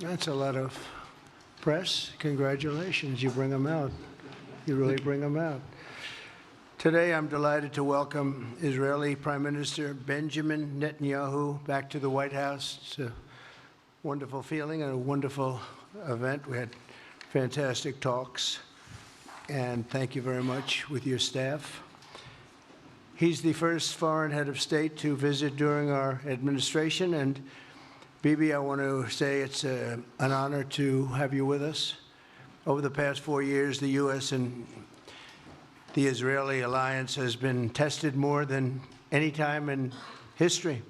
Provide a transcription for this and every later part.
That's a lot of press. Congratulations. You bring them out. You really bring them out. Today, I'm delighted to welcome Israeli Prime Minister Benjamin Netanyahu back to the White House. It's a wonderful feeling and a wonderful event. We had fantastic talks, and thank you very much with your staff. He's the first foreign head of state to visit during our administration, and Bibi, I want to say it's an honor to have you with us. Over the past 4 years, the U.S. and the Israeli alliance has been tested more than any time in history.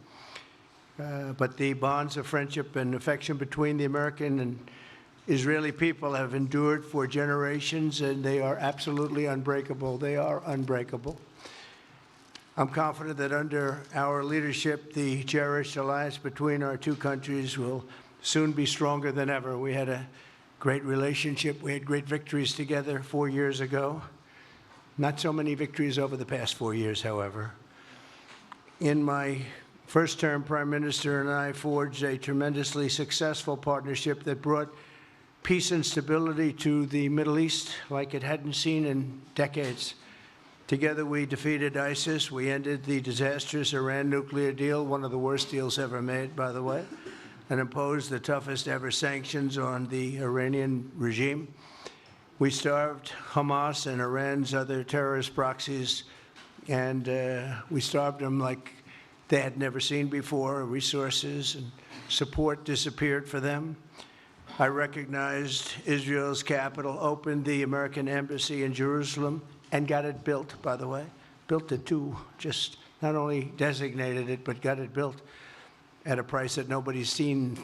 But the bonds of friendship and affection between the American and Israeli people have endured for generations, and they are absolutely unbreakable. They are unbreakable. I'm confident that under our leadership, the cherished alliance between our two countries will soon be stronger than ever. We had a great relationship. We had great victories together 4 years ago. Not so many victories over the past 4 years, however. In my first term, Prime Minister and I forged a tremendously successful partnership that brought peace and stability to the Middle East like it hadn't seen in decades. Together, we defeated ISIS. We ended the disastrous Iran nuclear deal, one of the worst deals ever made, by the way, and imposed the toughest ever sanctions on the Iranian regime. We starved Hamas and Iran's other terrorist proxies, and we starved them like they had never seen before. Resources and support disappeared for them. I recognized Israel's capital, opened the American embassy in Jerusalem, and got it built, by the way. Built it too, just not only designated it, but got it built at a price that nobody's seen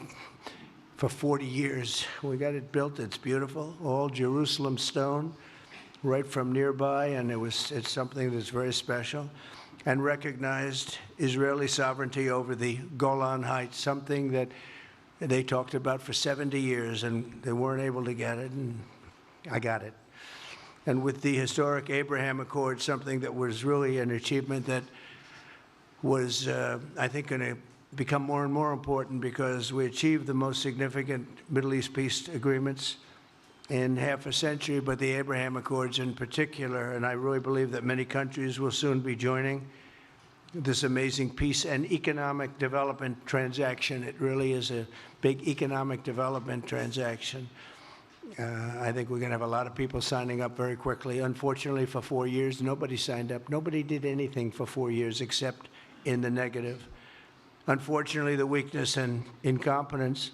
for 40 years. We got it built, it's beautiful, all Jerusalem stone, right from nearby, and it's something that's very special. And recognized Israeli sovereignty over the Golan Heights, something that they talked about for 70 years, and they weren't able to get it, and I got it. And with the historic Abraham Accord, something that was really an achievement that was, I think, going to become more and more important because we achieved the most significant Middle East peace agreements in half a century, but the Abraham Accords in particular, and I really believe that many countries will soon be joining this amazing peace and economic development transaction. It really is a big economic development transaction. I think we're going to have a lot of people signing up very quickly. Unfortunately, for 4 years, nobody signed up. Nobody did anything for 4 years except in the negative. Unfortunately, the weakness and incompetence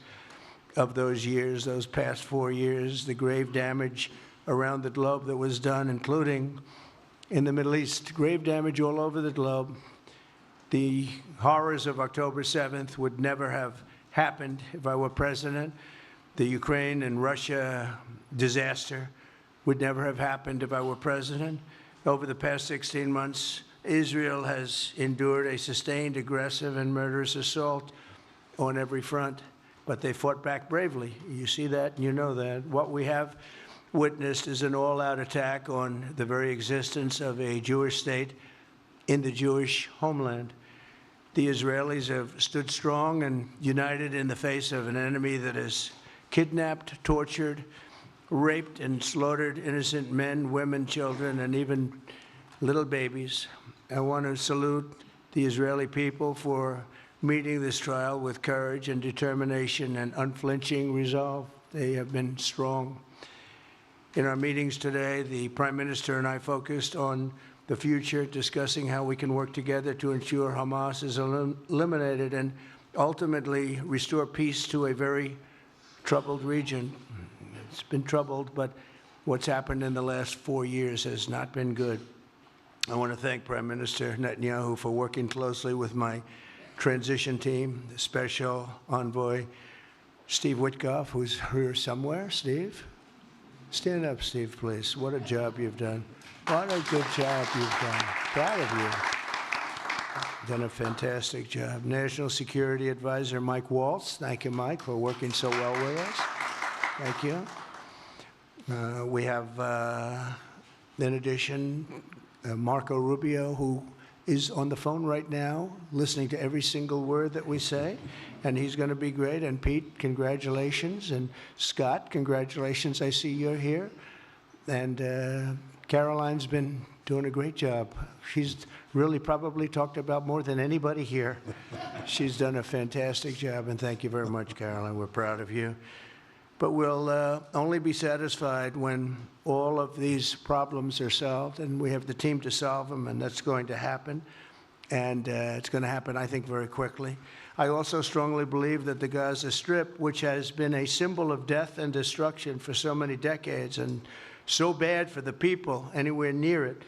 of those years, those past 4 years, the grave damage around the globe that was done, including in the Middle East, grave damage all over the globe. The horrors of October 7th would never have happened if I were president. The Ukraine and Russia disaster would never have happened if I were president. Over the past 16 months, Israel has endured a sustained, aggressive, and murderous assault on every front, but they fought back bravely. You see that, and you know that. What we have witnessed is an all-out attack on the very existence of a Jewish state in the Jewish homeland. The Israelis have stood strong and united in the face of an enemy that has kidnapped, tortured, raped, and slaughtered innocent men, women, children, and even little babies. I want to salute the Israeli people for meeting this trial with courage and determination and unflinching resolve. They have been strong. In our meetings today, the Prime Minister and I focused on the future, discussing how we can work together to ensure Hamas is eliminated and ultimately restore peace to a very troubled region. It's been troubled, but what's happened in the last 4 years has not been good. I want to thank Prime Minister Netanyahu for working closely with my transition team, the Special Envoy Steve Witkoff, who's here somewhere. Steve? Stand up, Steve, please. What a job you've done. What a good job you've done. Proud of you. Done a fantastic job. National Security Advisor Mike Waltz. Thank you, Mike, for working so well with us. Thank you. We have, in addition, Marco Rubio, who is on the phone right now, listening to every single word that we say. and he's going to be great. And Pete, congratulations. And Scott, congratulations. I see you're here. And Caroline's been doing a great job. She's really probably talked about more than anybody here. She's done a fantastic job, and thank you very much, Caroline. We're proud of you. But we'll only be satisfied when all of these problems are solved, and we have the team to solve them, and that's going to happen. And it's going to happen, I think, very quickly. I also strongly believe that the Gaza Strip, which has been a symbol of death and destruction for so many decades, and so bad for the people anywhere near it,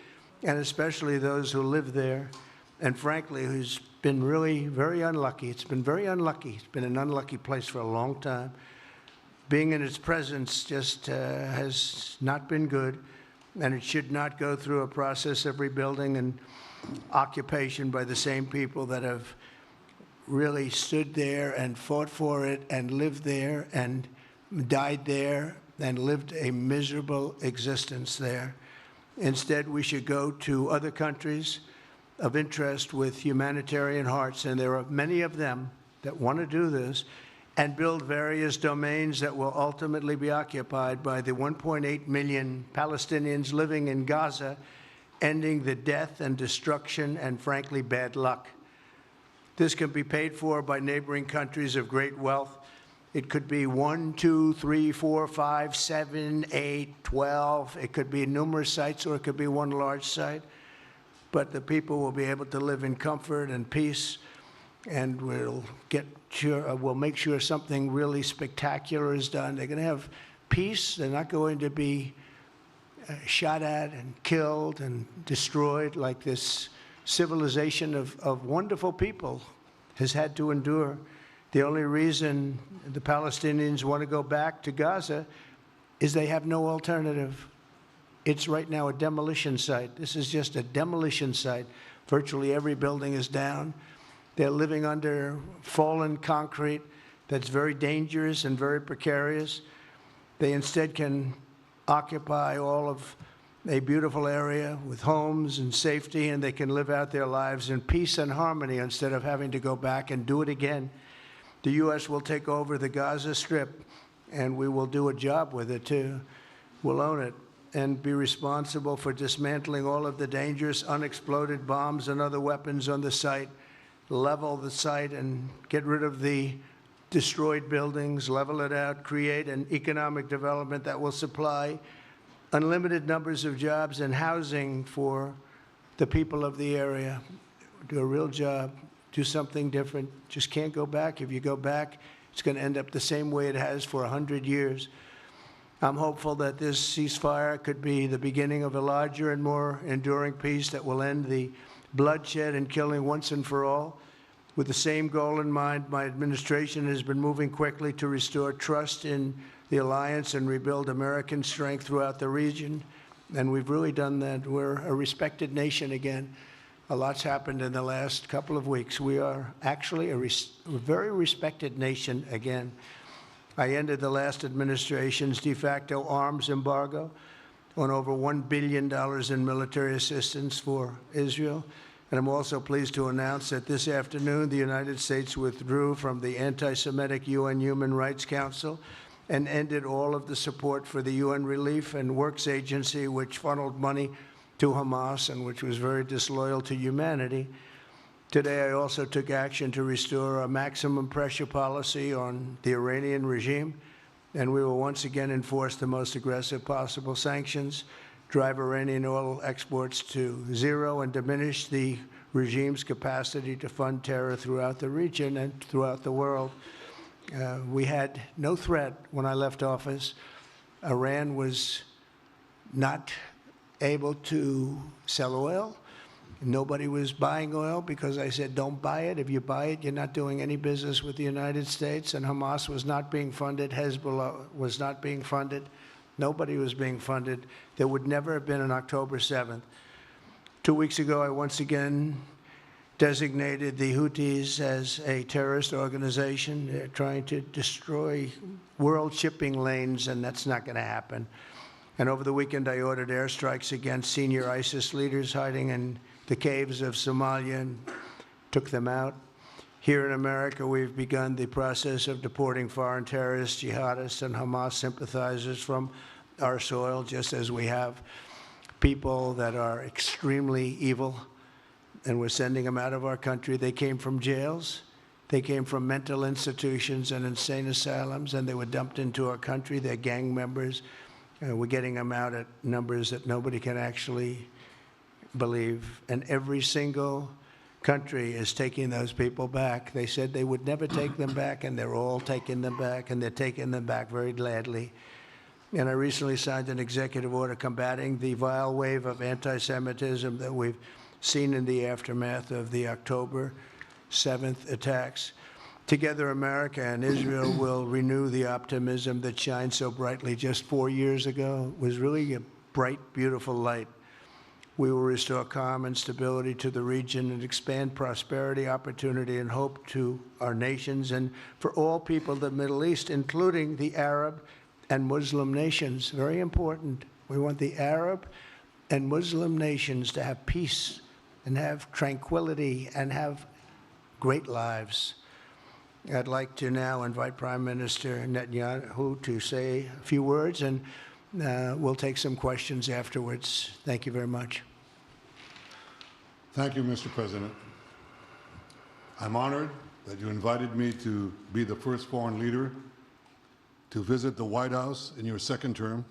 and especially those who live there, and frankly, who's been really very unlucky. It's been very unlucky. It's been an unlucky place for a long time. Being in its presence just has not been good, and it should not go through a process of rebuilding and occupation by the same people that have really stood there and fought for it and lived there and died there and lived a miserable existence there. Instead, we should go to other countries of interest with humanitarian hearts, and there are many of them that want to do this, and build various domains that will ultimately be occupied by the 1.8 million Palestinians living in Gaza, ending the death and destruction and, frankly, bad luck. This can be paid for by neighboring countries of great wealth. It could be 1, 2, 3, 4, 5, 7, 8, 12. It could be numerous sites, or it could be one large site. But the people will be able to live in comfort and peace, and we'll make sure something really spectacular is done. They're going to have peace. They're not going to be shot at and killed and destroyed like this civilization of wonderful people has had to endure. The only reason the Palestinians want to go back to Gaza is they have no alternative. It's right now a demolition site. This is just a demolition site. Virtually every building is down. They're living under fallen concrete that's very dangerous and very precarious. They instead can occupy all of a beautiful area with homes and safety, and they can live out their lives in peace and harmony instead of having to go back and do it again. The U.S. will take over the Gaza Strip, and we will do a job with it, too. We'll own it and be responsible for dismantling all of the dangerous unexploded bombs and other weapons on the site, level the site and get rid of the destroyed buildings, level it out, create an economic development that will supply unlimited numbers of jobs and housing for the people of the area. Do a real job, do something different. Just can't go back. If you go back, it's going to end up the same way it has for 100 years. I'm hopeful that this ceasefire could be the beginning of a larger and more enduring peace that will end the bloodshed and killing once and for all. With the same goal in mind, my administration has been moving quickly to restore trust in the alliance and rebuild American strength throughout the region, and we've really done that. We're a respected nation again. A lot's happened in the last couple of weeks. We are actually a very respected nation again. I ended the last administration's de facto arms embargo on over $1 billion in military assistance for Israel. And I'm also pleased to announce that this afternoon, the United States withdrew from the anti-Semitic UN Human Rights Council and ended all of the support for the UN Relief and Works Agency, which funneled money to Hamas and which was very disloyal to humanity. Today, I also took action to restore a maximum pressure policy on the Iranian regime, and we will once again enforce the most aggressive possible sanctions, drive Iranian oil exports to zero, and diminish the regime's capacity to fund terror throughout the region and throughout the world. We had no threat when I left office. Iran was not able to sell oil. Nobody was buying oil because I said, don't buy it. If you buy it, you're not doing any business with the United States. And Hamas was not being funded. Hezbollah was not being funded. Nobody was being funded. There would never have been an October 7th. 2 weeks ago, I once again designated the Houthis as a terrorist organization. They're trying to destroy world shipping lanes, and that's not going to happen. And over the weekend, I ordered airstrikes against senior ISIS leaders hiding in the caves of Somalia and took them out. Here in America, we've begun the process of deporting foreign terrorists, jihadists, and Hamas sympathizers from our soil, just as we have people that are extremely evil, and we're sending them out of our country. They came from jails. They came from mental institutions and insane asylums, and they were dumped into our country. They're gang members. We're getting them out at numbers that nobody can actually believe. And every single country is taking those people back. They said they would never take them back, and they're all taking them back, and they're taking them back very gladly. And I recently signed an executive order combating the vile wave of anti-Semitism that we've seen in the aftermath of the October 7th attacks. Together, America and Israel will renew the optimism that shined so brightly just 4 years ago. It was really a bright, beautiful light. We will restore calm and stability to the region and expand prosperity, opportunity, and hope to our nations and for all people of the Middle East, including the Arab and Muslim nations. Very important. We want the Arab and Muslim nations to have peace and have tranquility and have great lives. I'd like to now invite Prime Minister Netanyahu to say a few words, and we'll take some questions afterwards. Thank you very much. Thank you, Mr. President. I'm honored that you invited me to be the first foreign leader to visit the White House in your second term.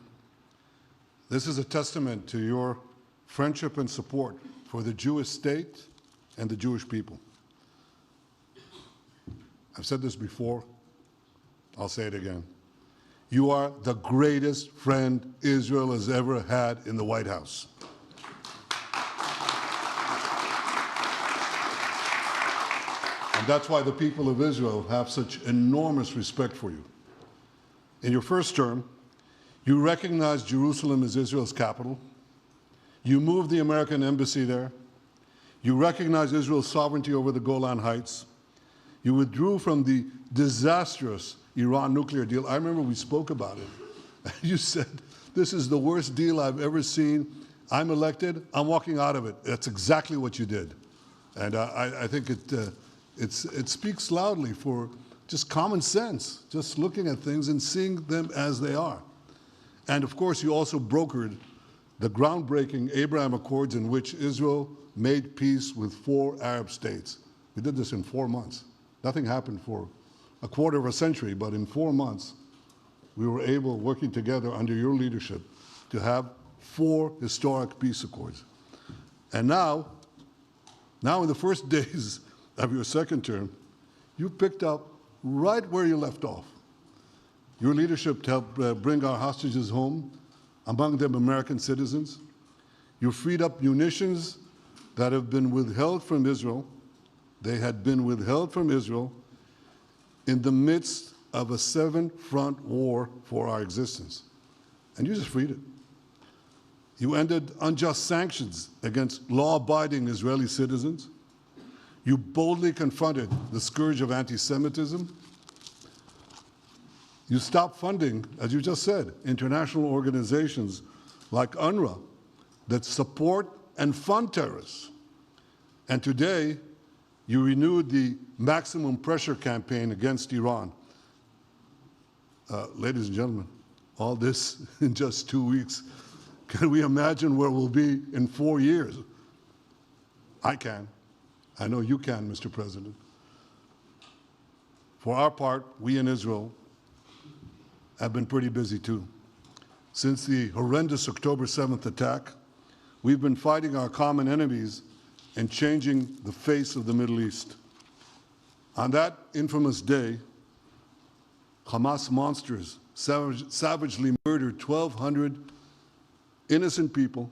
This is a testament to your friendship and support for the Jewish state and the Jewish people. I've said this before, I'll say it again. You are the greatest friend Israel has ever had in the White House. And that's why the people of Israel have such enormous respect for you. In your first term, you recognized Jerusalem as Israel's capital. You moved the American embassy there. You recognized Israel's sovereignty over the Golan Heights. You withdrew from the disastrous Iran nuclear deal. I remember we spoke about it. You said, this is the worst deal I've ever seen. I'm elected, I'm walking out of it. That's exactly what you did. And I think it speaks loudly for just common sense, just looking at things and seeing them as they are. And of course, you also brokered the groundbreaking Abraham Accords in which Israel made peace with 4 Arab states. We did this in 4 months. Nothing happened for a quarter of a century, but in 4 months, we were able, working together under your leadership, to have 4 historic peace accords. And now in the first days of your second term, you picked up right where you left off. Your leadership helped bring our hostages home, among them American citizens. You freed up munitions that have been withheld from Israel. They had been withheld from Israel in the midst of a 7-front war for our existence. And you just freed it. You ended unjust sanctions against law-abiding Israeli citizens. You boldly confronted the scourge of anti-Semitism. You stopped funding, as you just said, international organizations like UNRWA that support and fund terrorists. And today, you renewed the maximum pressure campaign against Iran. Ladies and gentlemen, all this in just 2 weeks. Can we imagine where we'll be in 4 years? I can. I know you can, Mr. President. For our part, we in Israel have been pretty busy too. Since the horrendous October 7th attack, we've been fighting our common enemies and changing the face of the Middle East. On that infamous day, Hamas monsters savagely murdered 1,200 innocent people,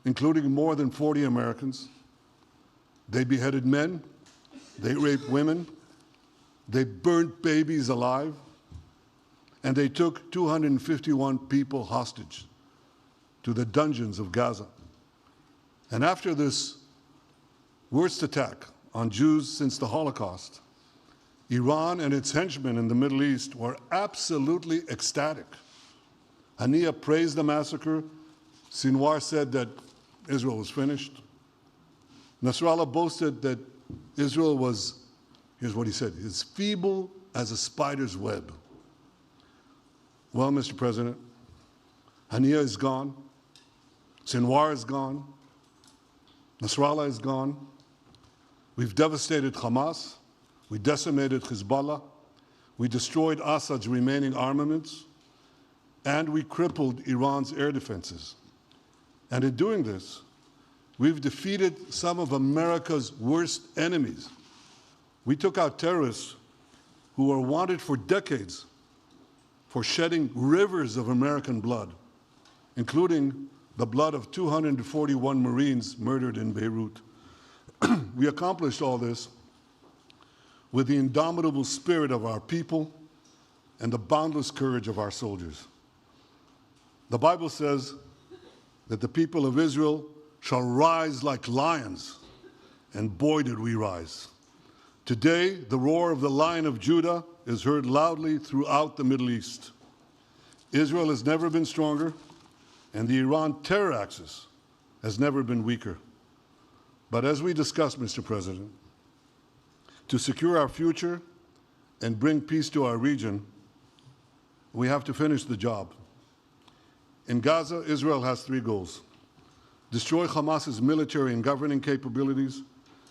including more than 40 Americans. They beheaded men, they raped women, they burnt babies alive, and they took 251 people hostage to the dungeons of Gaza. And after this worst attack on Jews since the Holocaust, Iran and its henchmen in the Middle East were absolutely ecstatic. Haniya praised the massacre. Sinwar said that Israel was finished. Nasrallah boasted that Israel was Here's what he said. It's feeble as a spider's web. Well, Mr. President, Hania is gone. Sinwar is gone. Nasrallah is gone. We've devastated Hamas. We decimated Hezbollah. We destroyed Assad's remaining armaments. And we crippled Iran's air defenses. And in doing this, we've defeated some of America's worst enemies. We took out terrorists who were wanted for decades for shedding rivers of American blood, including the blood of 241 Marines murdered in Beirut. We accomplished all this with the indomitable spirit of our people and the boundless courage of our soldiers. The Bible says that the people of Israel shall rise like lions, and boy did we rise. Today, the roar of the Lion of Judah is heard loudly throughout the Middle East. Israel has never been stronger, and the Iran terror axis has never been weaker. But as we discussed, Mr. President, to secure our future and bring peace to our region, we have to finish the job. In Gaza, Israel has 3 goals: destroy Hamas's military and governing capabilities,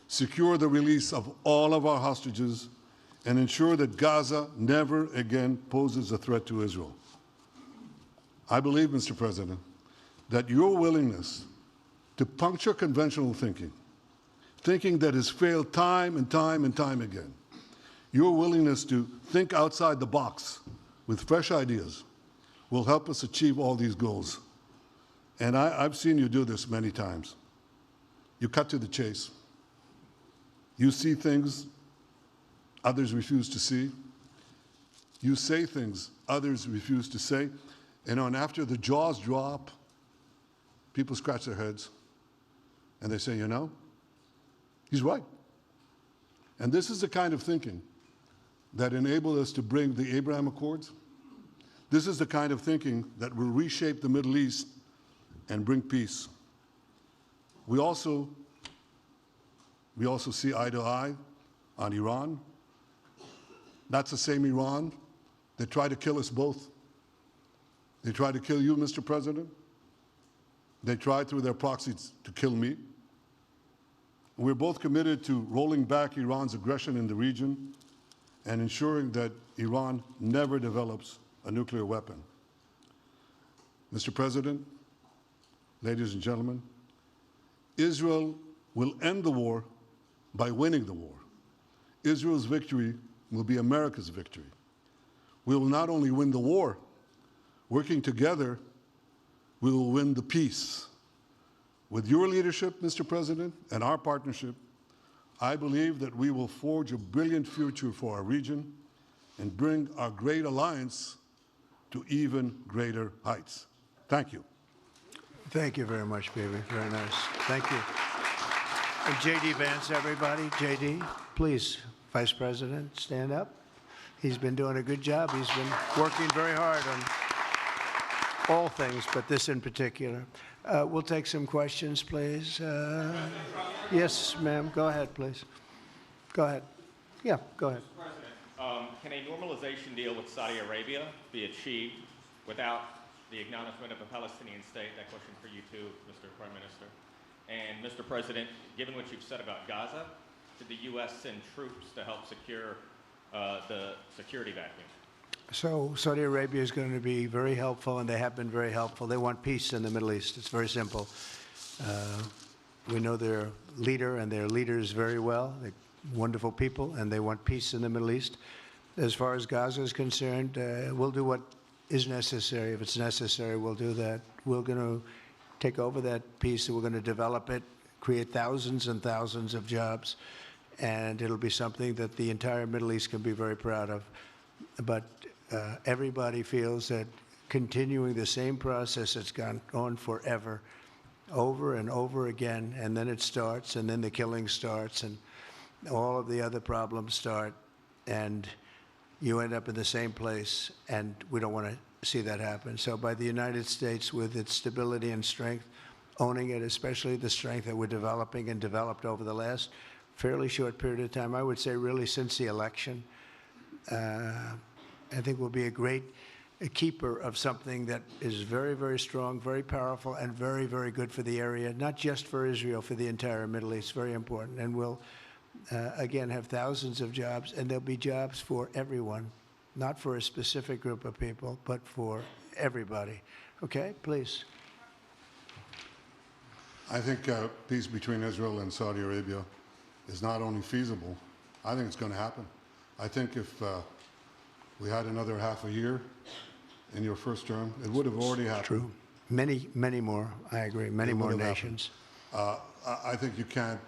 secure the release of all of our hostages, and ensure that Gaza never again poses a threat to Israel. I believe, Mr. President, that your willingness to puncture conventional thinking that has failed time and time and time again, your willingness to think outside the box with fresh ideas will help us achieve all these goals. And I've seen you do this many times. You cut to the chase. You see things others refuse to see. You say things others refuse to say. And after the jaws drop, people scratch their heads and they say, you know, he's right. And this is the kind of thinking that enabled us to bring the Abraham Accords. This is the kind of thinking that will reshape the Middle East and bring peace. We also see eye to eye on Iran. That's the same Iran that tried to kill us both. They tried to kill you, Mr. President. They tried through their proxies to kill me. We're both committed to rolling back Iran's aggression in the region and ensuring that Iran never develops a nuclear weapon. Mr. President, ladies and gentlemen, Israel will end the war by winning the war. Israel's victory will be America's victory. We will not only win the war, working together, we will win the peace. With your leadership, Mr. President, and our partnership, I believe that we will forge a brilliant future for our region and bring our great alliance to even greater heights. Thank you. Thank you very much, baby. Very nice. Thank you. And J.D. Vance, everybody. J.D., please, Vice President, stand up. He's been doing a good job. He's been working very hard on all things, but this in particular. We'll take some questions, please. Yes, ma'am. Go ahead, please. Go ahead. Yeah, go ahead. Mr. President, can a normalization deal with Saudi Arabia be achieved without the acknowledgement of a Palestinian state? That question for you too, Mr. Prime Minister. And Mr. President, given what you've said about Gaza, did the U.S. send troops to help secure the security vacuum? So Saudi Arabia is going to be very helpful, and they have been very helpful. They want peace in the Middle East. It's very simple. We know their leader and their leaders very well. They're wonderful people, and they want peace in the Middle East. As far as Gaza is concerned, we'll do what is necessary. If it's necessary, we'll do that. We're going to take over that piece, and we're going to develop it, create thousands and thousands of jobs, and it'll be something that the entire Middle East can be very proud of. But everybody feels that continuing the same process that's gone on forever, over and over again, and then it starts, and then the killing starts, and all of the other problems start, and you end up in the same place, and we don't want to see that happen. So by the United States, with its stability and strength, owning it, especially the strength that we're developing and developed over the last fairly short period of time. I would say really since the election. I think will be a keeper of something that is very, very strong, very powerful, and very, very good for the area, not just for Israel, for the entire Middle East. Very important. And we'll, again, have thousands of jobs, and there'll be jobs for everyone, not for a specific group of people, but for everybody. Okay, please. I think peace between Israel and Saudi Arabia is not only feasible, I think it's going to happen. I think if we had another half a year in your first term, it would have already happened. True. Many, many more, I agree, many more nations. I think you can't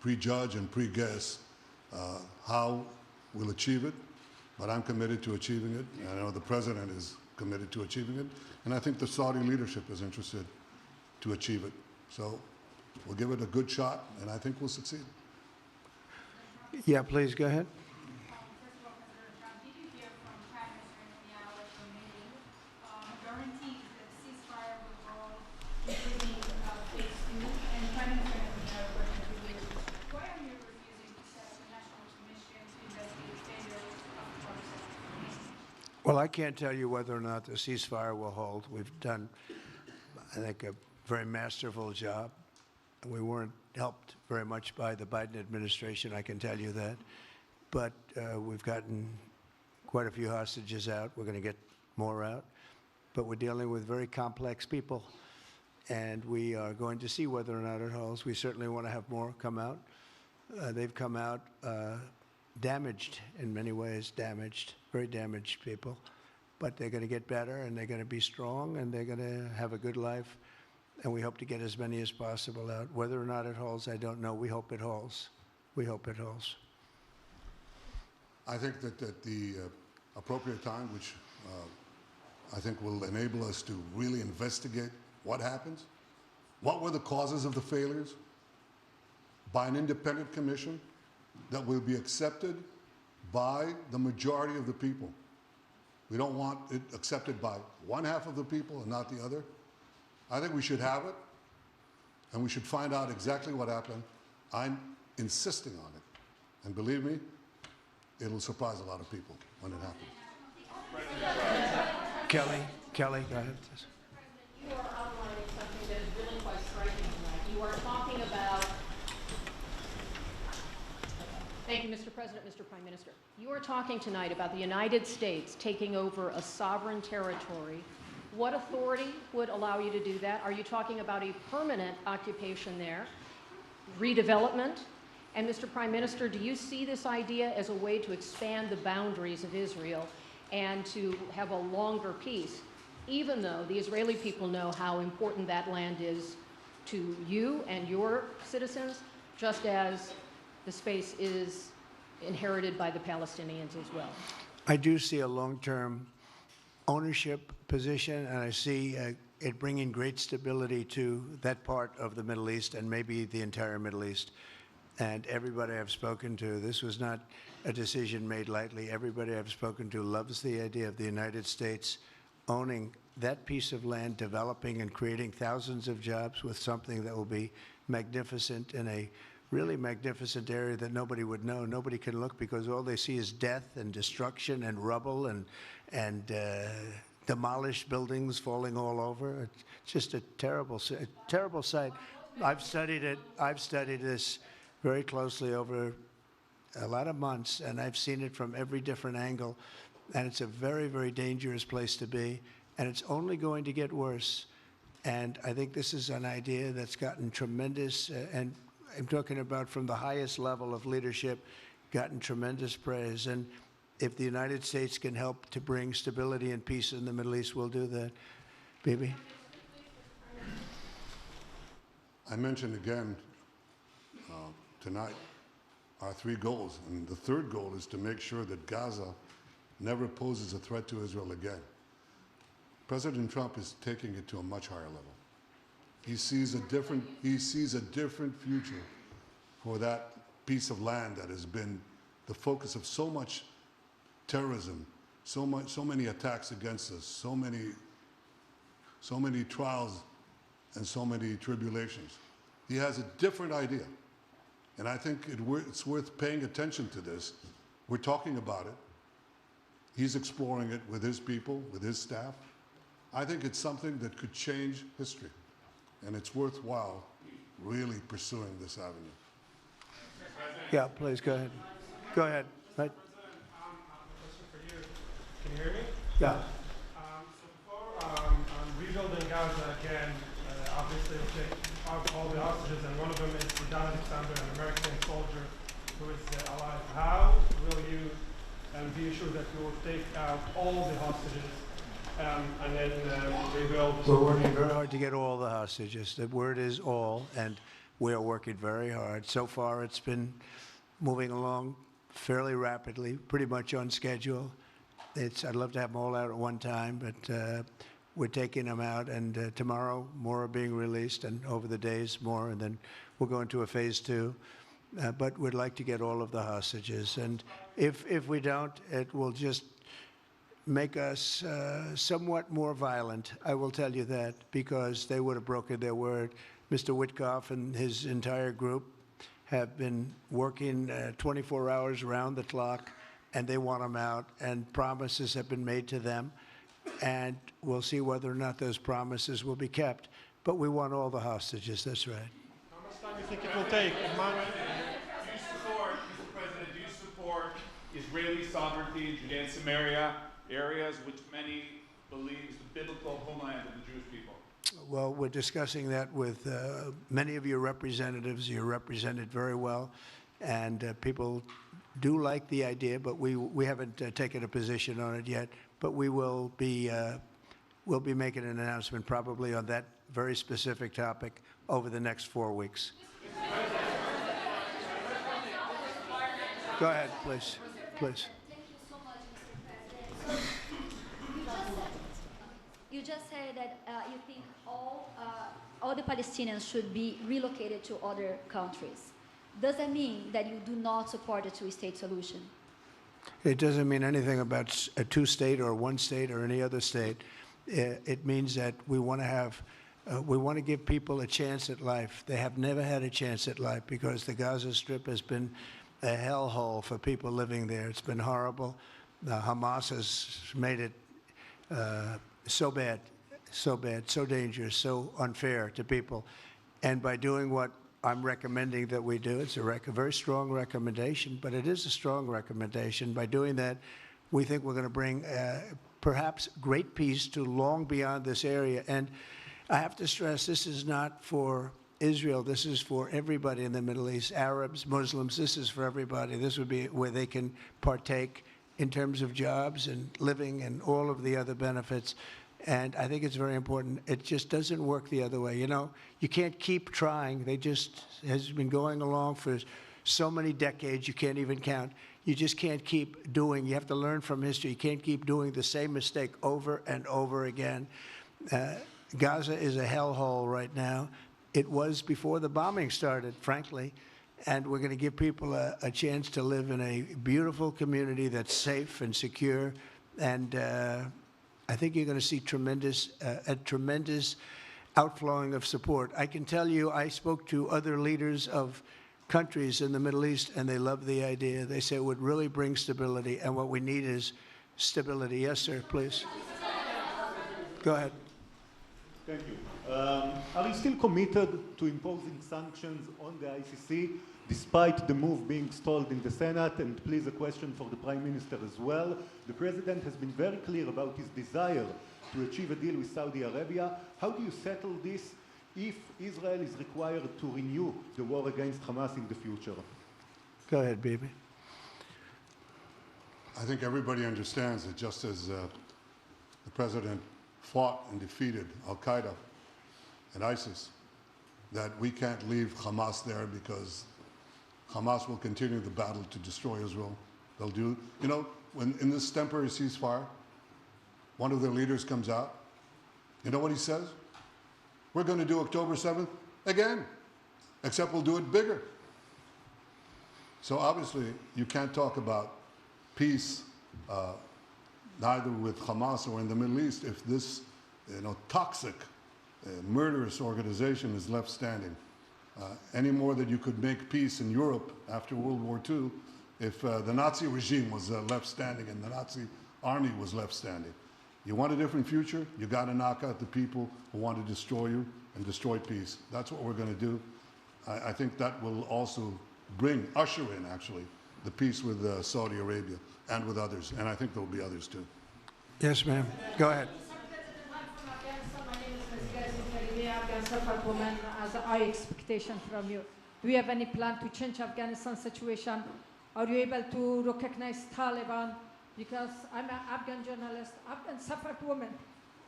prejudge and pre-guess how we'll achieve it, but I'm committed to achieving it. I know the president is committed to achieving it, and I think the Saudi leadership is interested to achieve it. So we'll give it a good shot, and I think we'll succeed. Yeah, please, go ahead. First of all, President Trump, did you hear from Prime Minister Netanyahu at your meeting guarantees that ceasefire will hold, including phase 2? And Prime Minister Netanyahu, question to you, why are you refusing to set up a national commission to investigate failures of partisan? Well, I can't tell you whether or not the ceasefire will hold. We've done, I think, a very masterful job. We weren't helped very much by the Biden administration, I can tell you that. But we've gotten quite a few hostages out. We're going to get more out. But we're dealing with very complex people. And we are going to see whether or not it holds. We certainly want to have more come out. They've come out damaged in many ways, very damaged people. But they're going to get better, and they're going to be strong, and they're going to have a good life. And we hope to get as many as possible out. Whether or not it holds, I don't know. We hope it holds. We hope it holds. I think that at the appropriate time, which I think will enable us to really investigate what happens, what were the causes of the failures, by an independent commission that will be accepted by the majority of the people. We don't want it accepted by one half of the people and not the other. I think we should have it, and we should find out exactly what happened. I'm insisting on it. And believe me, it'll surprise a lot of people when it happens. Kelly, go ahead. You are outlining something that is really quite striking tonight. You are talking about... Thank you, Mr. President, Mr. Prime Minister. You are talking tonight about the United States taking over a sovereign territory. What authority would allow you to do that? Are you talking about a permanent occupation there, redevelopment? And Mr. Prime Minister, do you see this idea as a way to expand the boundaries of Israel and to have a longer peace, even though the Israeli people know how important that land is to you and your citizens, just as the space is inherited by the Palestinians as well? I do see a long-term ownership position, and I see it bringing great stability to that part of the Middle East and maybe the entire Middle East. And everybody I've spoken to, this was not a decision made lightly. Everybody I've spoken to loves the idea of the United States owning that piece of land, developing and creating thousands of jobs with something that will be magnificent in a really magnificent area that nobody would know. Nobody can look because all they see is death and destruction and rubble and demolished buildings falling all over. It's just a terrible sight. I've studied it. I've studied this very closely over a lot of months, and I've seen it from every different angle. And it's a very, very dangerous place to be, and it's only going to get worse. And I think this is an idea that's gotten tremendous, and I'm talking about from the highest level of leadership, gotten tremendous praise. And if the United States can help to bring stability and peace in the Middle East, we'll do that. Bibi? I mentioned again tonight our three goals, and the third goal is to make sure that Gaza never poses a threat to Israel again. President Trump is taking it to a much higher level. He sees a different future for that piece of land that has been the focus of so much terrorism, so many attacks against us, so many trials and so many tribulations. He has a different idea, And I think it's worth paying attention to this. We're talking about it. He's exploring it with his people, with his staff. I think it's something that could change history. And it's worthwhile really pursuing this avenue. Yeah, please, go ahead. Go ahead. Right. Question for you. Can you hear me? Yeah. So before rebuilding Gaza again, obviously we'll take out all the hostages, and one of them is Don Alexander, an American soldier who is alive. How will you be assured that you will take out all the hostages and then rebuild? We're working very hard to get all the hostages. The word is all, and we are working very hard. So far, it's been moving along fairly rapidly, pretty much on schedule. I'd love to have them all out at one time, but we're taking them out, and tomorrow more are being released, and over the days more, and then we'll go into a phase 2. But we'd like to get all of the hostages, and if we don't, it will just make us somewhat more violent. I will tell you that, because they would have broken their word. Mr. Witkoff and his entire group have been working 24 hours around the clock, and they want them out, and promises have been made to them, and we'll see whether or not those promises will be kept. But we want all the hostages, that's right. How much time do you think it will take? Do you support, Mr. President, do you support Israeli sovereignty in Judea and Samaria, areas which many believe is the biblical homeland of the Jewish people? Well, we're discussing that with many of your representatives. You're represented very well, and people do like the idea, but we haven't taken a position on it yet. But we will be we'll be making an announcement probably on that very specific topic over the next 4 weeks. Go ahead, please. Please. Thank you so much, Mr. President. You just said that you think all the Palestinians should be relocated to other countries. Does that mean that you do not support a two-state solution? It doesn't mean anything about a two-state or one state or any other state. It means that we want to have, we want to give people a chance at life. They have never had a chance at life because the Gaza Strip has been a hellhole for people living there. It's been horrible. Hamas has made it so bad, so dangerous, so unfair to people. And by doing what I'm recommending that we do, it's a very strong recommendation, but it is a strong recommendation. By doing that, we think we're going to bring perhaps great peace to long beyond this area. And I have to stress, this is not for Israel. This is for everybody in the Middle East, Arabs, Muslims. This is for everybody. This would be where they can partake in terms of jobs and living and all of the other benefits. And I think it's very important. It just doesn't work the other way. You know, you can't keep trying. They just has been going along for so many decades, you can't even count. You just can't keep doing. You have to learn from history. You can't keep doing the same mistake over and over again. Gaza is a hellhole right now. It was before the bombing started, frankly. And we're going to give people a chance to live in a beautiful community that's safe and secure. And I think you're going to see a tremendous outflowing of support. I can tell you, I spoke to other leaders of countries in the Middle East, and they love the idea. They say it would really bring stability, and what we need is stability. Yes, sir, please. Go ahead. Thank you. Are you still committed to imposing sanctions on the ICC, despite the move being stalled in the Senate? And please, a question for the Prime Minister as well. The President has been very clear about his desire to achieve a deal with Saudi Arabia. How do you settle this if Israel is required to renew the war against Hamas in the future? Go ahead, Bibi. I think everybody understands that just as the President fought and defeated Al-Qaeda and ISIS, that we can't leave Hamas there because Hamas will continue the battle to destroy Israel. They'll do, you know, when in this temporary ceasefire, one of their leaders comes out, you know what he says? We're going to do October 7th again, except we'll do it bigger. So obviously, you can't talk about peace neither with Hamas or in the Middle East if this, toxic, murderous organization is left standing. Any more that you could make peace in Europe after World War II if the Nazi regime was left standing and the Nazi army was left standing. You want a different future? You got to knock out the people who want to destroy you and destroy peace. That's what we're going to do. I think that will also usher in, actually, the peace with Saudi Arabia and with others. And I think there will be others, too. Yes, ma'am. Go ahead. Woman, as a high expectation from you. Do you have any plan to change Afghanistan situation? Are you able to recognize Taliban? Because I'm an Afghan journalist, Afghan Safed woman.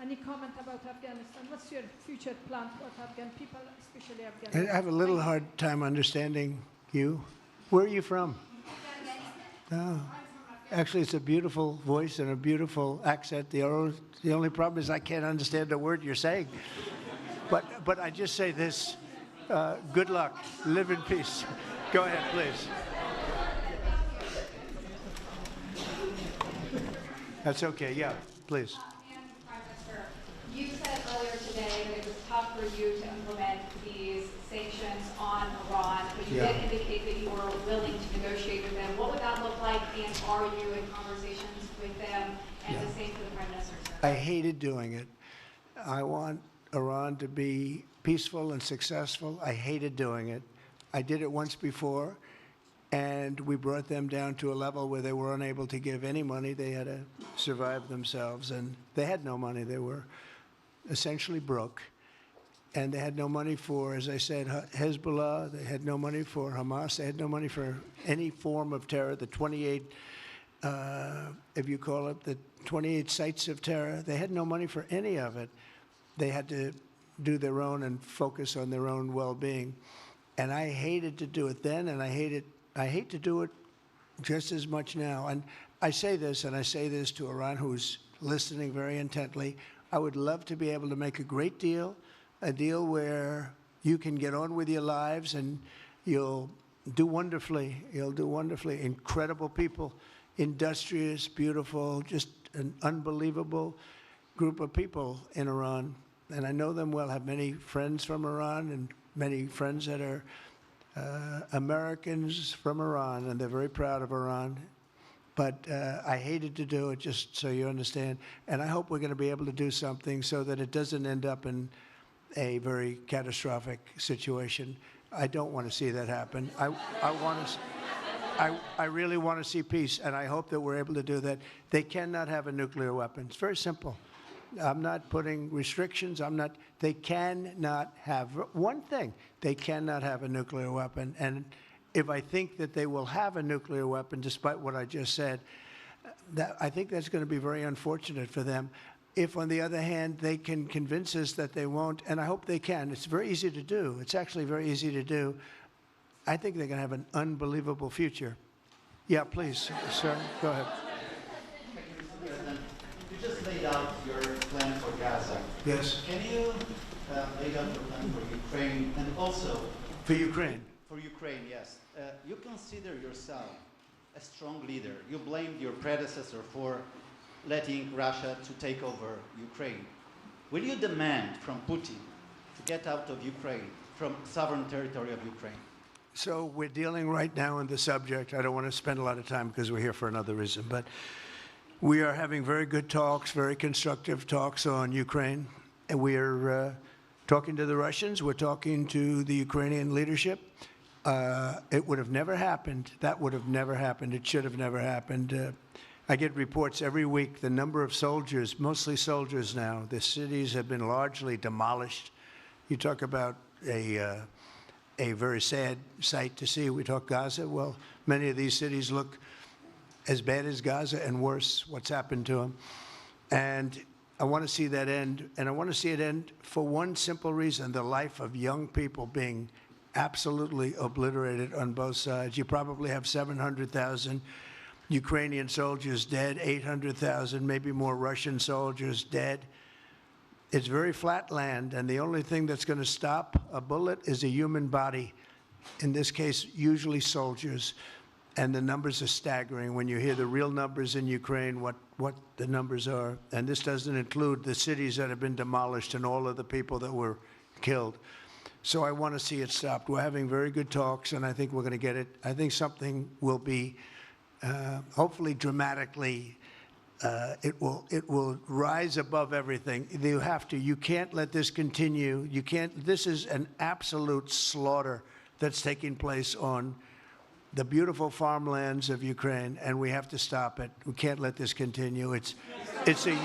Any comment about Afghanistan? What's your future plan for Afghan people, especially Afghanistan? I have a little hard time understanding you. Where are you from? Oh. Actually, it's a beautiful voice and a beautiful accent. The only problem is I can't understand a word you're saying. But I just say this, good luck, live in peace. Go ahead, please. That's okay, yeah, please. Prime Minister, you said earlier today that it was tough for you to implement these sanctions on Iran, but you did indicate that you were willing to negotiate with them. What would that look like, and are you in conversations with them? And the same for the Prime Minister, sir. I hated doing it. I want Iran to be peaceful and successful. I hated doing it. I did it once before, and we brought them down to a level where they were unable to give any money. They had to survive themselves, and they had no money. They were essentially broke, and they had no money for, as I said, Hezbollah. They had no money for Hamas. They had no money for any form of terror. The 28, if you call it, the 28 sites of terror, they had no money for any of it. They had to do their own and focus on their own well-being. And I hated to do it then, and I hate to do it just as much now. And I say this, and I say this to Iran, who's listening very intently. I would love to be able to make a great deal, a deal where you can get on with your lives and you'll do wonderfully. You'll do wonderfully. Incredible people, industrious, beautiful, just an unbelievable group of people in Iran. And I know them well, have many friends from Iran and many friends that are Americans from Iran, and they're very proud of Iran. But I hated to do it, just so you understand. And I hope we're going to be able to do something so that it doesn't end up in a very catastrophic situation. I don't want to see that happen. I really want to see peace, and I hope that we're able to do that. They cannot have a nuclear weapon. It's very simple. I'm not putting restrictions. They cannot have one thing. They cannot have a nuclear weapon. And if I think that they will have a nuclear weapon, despite what I just said, I think that's going to be very unfortunate for them. If, on the other hand, they can convince us that they won't, and I hope they can. It's very easy to do. It's actually very easy to do. I think they're going to have an unbelievable future. Yeah, please, sir, go ahead. You just laid out your plan for Gaza. Yes. Can you lay out your plan for Ukraine and also... For Ukraine? For Ukraine, yes. You consider yourself a strong leader. You blamed your predecessor for letting Russia to take over Ukraine. Will you demand from Putin to get out of Ukraine, from sovereign territory of Ukraine? So we're dealing right now on the subject. I don't want to spend a lot of time because we're here for another reason, but we are having very good talks, very constructive talks on Ukraine. And we are talking to the Russians. We're talking to the Ukrainian leadership. It would have never happened. That would have never happened. It should have never happened. I get reports every week, the number of soldiers, mostly soldiers now. The cities have been largely demolished. You talk about a very sad sight to see. We talk Gaza. Well, many of these cities look as bad as Gaza and worse, what's happened to them. And I want to see that end. And I want to see it end for one simple reason, the life of young people being absolutely obliterated on both sides. You probably have 700,000 Ukrainian soldiers dead, 800,000, maybe more Russian soldiers dead. It's very flat land, and the only thing that's going to stop a bullet is a human body, in this case, usually soldiers. And the numbers are staggering when you hear the real numbers in Ukraine, what the numbers are. And this doesn't include the cities that have been demolished and all of the people that were killed. So I want to see it stopped. We're having very good talks, and I think we're going to get it. I think something will be, hopefully dramatically, it will rise above everything. You have to. You can't let this continue. You can't. This is an absolute slaughter that's taking place on the beautiful farmlands of Ukraine, and we have to stop it. We can't let this continue. It is a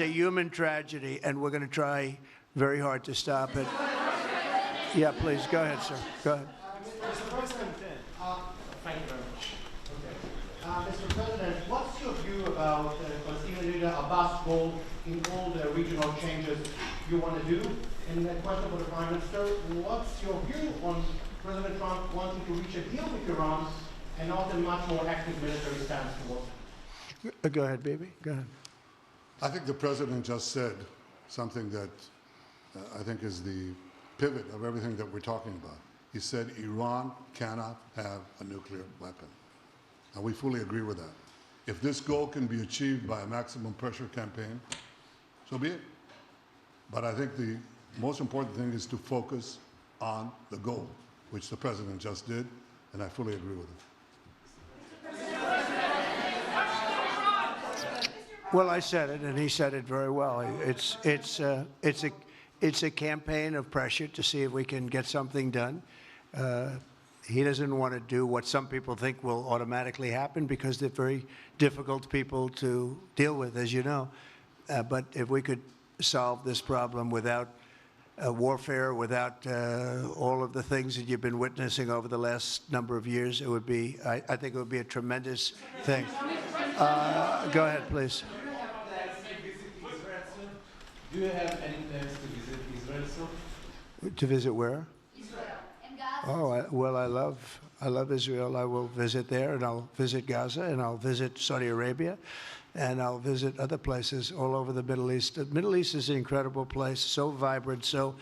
human tragedy, and we're going to try very hard to stop it. Yeah, please, go ahead, sir. Go ahead. Mr. President, thank you very much. Okay. Mr. President, what's your view about Palestinian leader Abbas' role in all the regional changes you want to do? And a question for the Prime Minister, what's your view on President Trump wanting to reach a deal with Iran and not a much more active military stance towards it? Go ahead, baby. Go ahead. I think the president just said something that I think is the pivot of everything that we're talking about. He said Iran cannot have a nuclear weapon. And we fully agree with that. If this goal can be achieved by a maximum pressure campaign, so be it. But I think the most important thing is to focus on the goal, which the president just did, and I fully agree with him. Well, I said it, and he said it very well. It's a campaign of pressure to see if we can get something done. He doesn't want to do what some people think will automatically happen because they're very difficult people to deal with, as you know. But if we could solve this problem without warfare, without all of the things that you've been witnessing over the last number of years, it would be, I think it would be a tremendous thing. Go ahead, please. Do you have any plans to visit Israel soon? To visit where? Israel and Gaza. Oh, well, I love Israel. I will visit there, and I'll visit Gaza, and I'll visit Saudi Arabia, and I'll visit other places all over the Middle East. The Middle East is an incredible place, so vibrant, so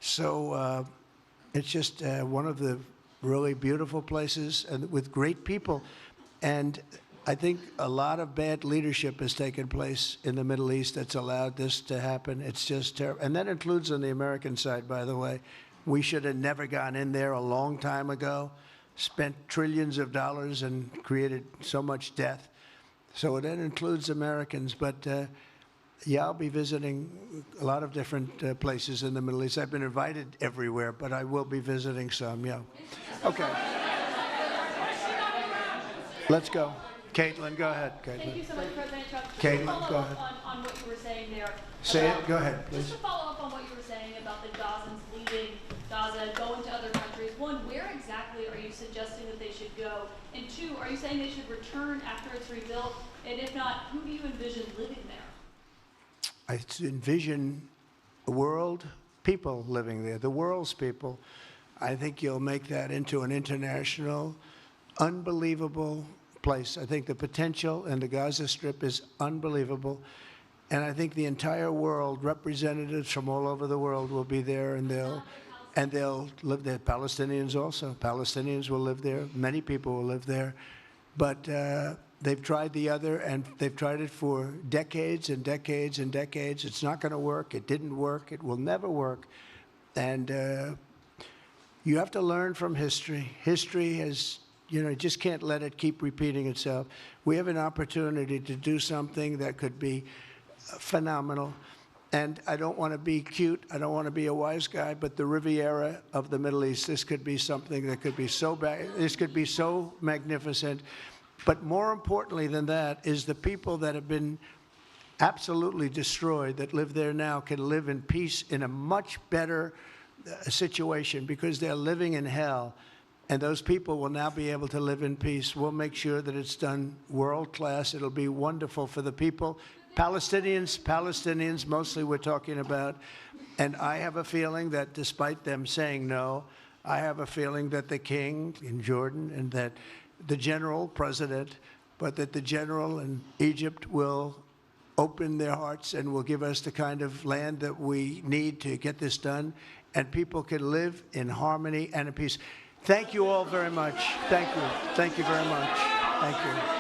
it's just one of the really beautiful places, and with great people. And I think a lot of bad leadership has taken place in the Middle East that's allowed this to happen. It's just terrible. And that includes on the American side, by the way. We should have never gone in there a long time ago, spent trillions of dollars and created so much death. So that includes Americans. But yeah, I'll be visiting a lot of different places in the Middle East. I've been invited everywhere, but I will be visiting some, yeah. Okay. Let's go. Caitlin, go ahead. Caitlin. Thank you so much, President Trump. Just Caitlin, to follow go up ahead. on what you were saying there. Say it. Go ahead, please. Just to follow up on what you were saying about the Gazans leaving Gaza, going to other countries. One, where exactly are you suggesting that they should go? And two, are you saying they should return after it's rebuilt? And if not, who do you envision living there? I envision the world, people living there, the world's people. I think you'll make that into an international, unbelievable place. I think the potential in the Gaza Strip is unbelievable. And I think the entire world, representatives from all over the world will be there, and they'll live there. Palestinians also. Palestinians will live there. Many people will live there. But they've tried the other, and they've tried it for decades and decades and decades. It's not going to work. It didn't work. It will never work. And you have to learn from history. History has, you just can't let it keep repeating itself. We have an opportunity to do something that could be phenomenal. And I don't want to be cute. I don't want to be a wise guy, but the Riviera of the Middle East, this could be something that could be so bad. This could be so magnificent. But more importantly than that is the people that have been absolutely destroyed that live there now can live in peace in a much better situation because they're living in hell. And those people will now be able to live in peace. We'll make sure that it's done world class. It'll be wonderful for the people. Palestinians mostly we're talking about. And I have a feeling that despite them saying no, I have a feeling that the king in Jordan and that the general president, but that the general in Egypt will open their hearts and will give us the kind of land that we need to get this done. And people can live in harmony and in peace. Thank you all very much. Thank you. Thank you very much. Thank you.